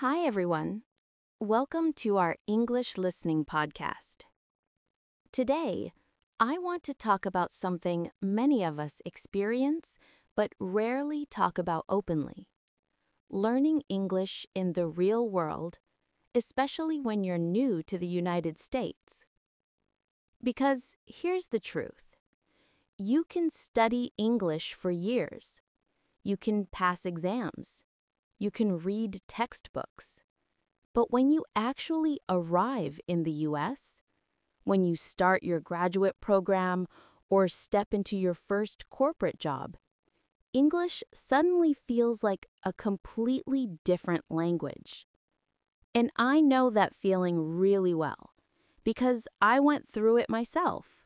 Hi, everyone. Welcome to our English listening podcast. Today, I want to talk about something many of us experience but rarely talk about openly: learning English in the real world, especially when you're new to the United States. Because here's the truth: you can study English for years, you can pass exams, you can read textbooks. But when you actually arrive in the US, when you start your graduate program or step into your first corporate job, English suddenly feels like a completely different language. And I know that feeling really well, because I went through it myself.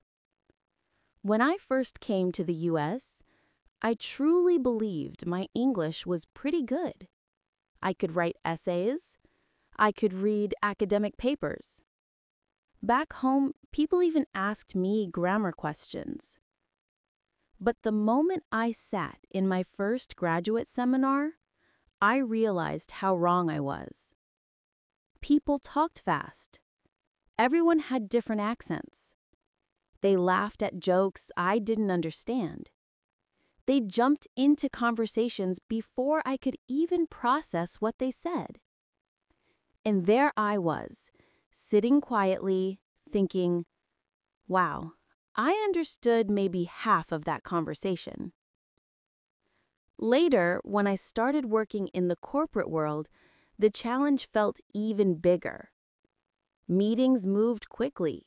When I first came to the US, I truly believed my English was pretty good. I could write essays, I could read academic papers. Back home, people even asked me grammar questions. But the moment I sat in my first graduate seminar, I realized how wrong I was. People talked fast. Everyone had different accents. They laughed at jokes I didn't understand. They jumped into conversations before I could even process what they said. And there I was, sitting quietly, thinking, wow, I understood maybe half of that conversation. Later, when I started working in the corporate world, the challenge felt even bigger. Meetings moved quickly.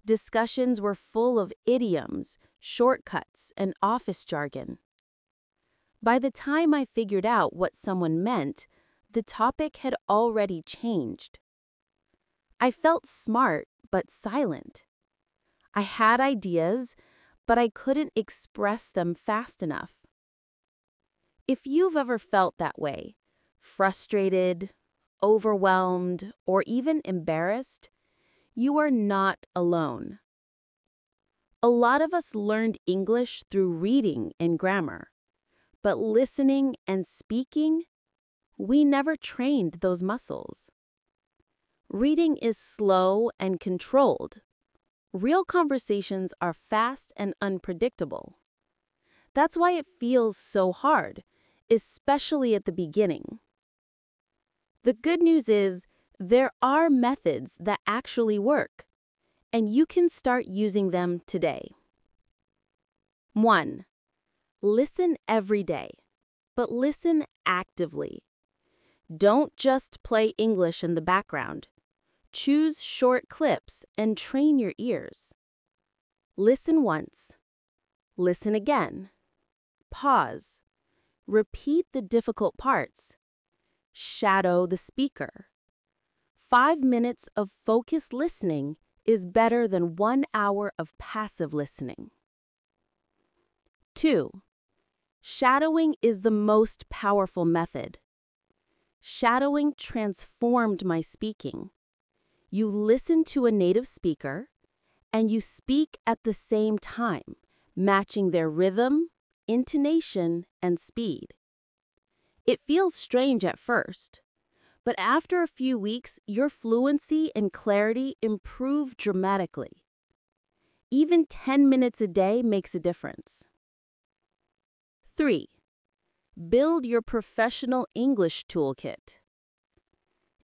Discussions were full of idioms, shortcuts, and office jargon. By the time I figured out what someone meant, the topic had already changed. I felt smart but silent. I had ideas, but I couldn't express them fast enough. If you've ever felt that way, frustrated, overwhelmed, or even embarrassed, you are not alone. A lot of us learned English through reading and grammar, but listening and speaking, we never trained those muscles. Reading is slow and controlled. Real conversations are fast and unpredictable. That's why it feels so hard, especially at the beginning. The good news is, there are methods that actually work, and you can start using them today. 1. Listen every day, but listen actively. Don't just play English in the background. Choose short clips and train your ears. Listen once. Listen again. Pause. Repeat the difficult parts. Shadow the speaker. 5 minutes of focused listening is better than 1 hour of passive listening. 2. Shadowing is the most powerful method. Shadowing transformed my speaking. You listen to a native speaker, and you speak at the same time, matching their rhythm, intonation, and speed. It feels strange at first, but after a few weeks, your fluency and clarity improve dramatically. Even 10 minutes a day makes a difference. 3. Build your professional English toolkit.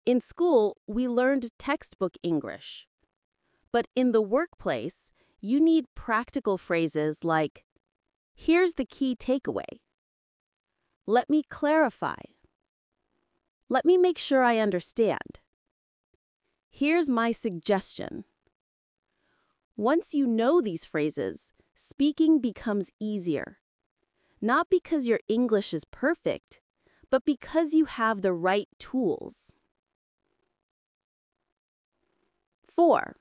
In school, we learned textbook English. But in the workplace, you need practical phrases like, "Here's the key takeaway." "Let me clarify." "Let me make sure I understand." "Here's my suggestion." Once you know these phrases, speaking becomes easier. Not because your English is perfect, but because you have the right tools. 4.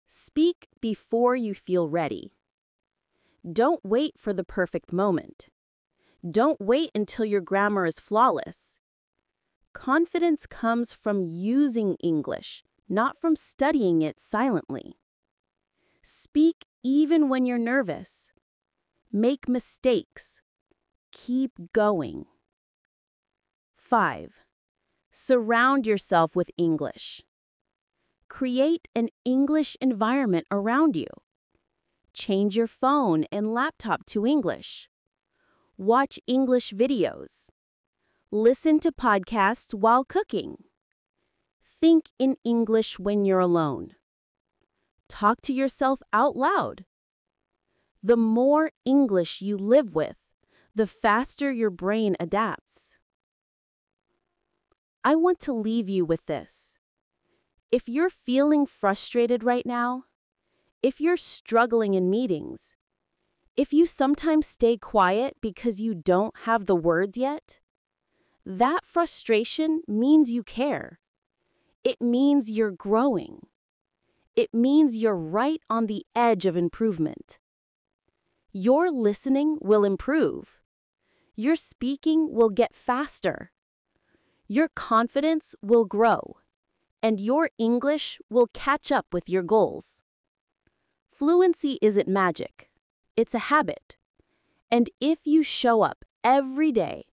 Speak before you feel ready. Don't wait for the perfect moment. Don't wait until your grammar is flawless. Confidence comes from using English, not from studying it silently. Speak even when you're nervous. Make mistakes. Keep going. 5. Surround yourself with English. Create an English environment around you. Change your phone and laptop to English. Watch English videos. Listen to podcasts while cooking. Think in English when you're alone. Talk to yourself out loud. The more English you live with, the faster your brain adapts. I want to leave you with this. If you're feeling frustrated right now, if you're struggling in meetings, if you sometimes stay quiet because you don't have the words yet, that frustration means you care. It means you're growing. It means you're right on the edge of improvement. Your listening will improve. Your speaking will get faster. Your confidence will grow, and your English will catch up with your goals. Fluency isn't magic. It's a habit. And if you show up every day,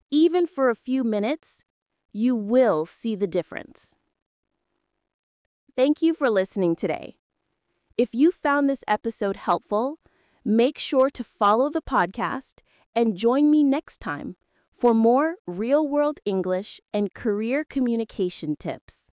even for a few minutes, you will see the difference. Thank you for listening today. If you found this episode helpful, make sure to follow the podcast and join me next time for more real-world English and career communication tips.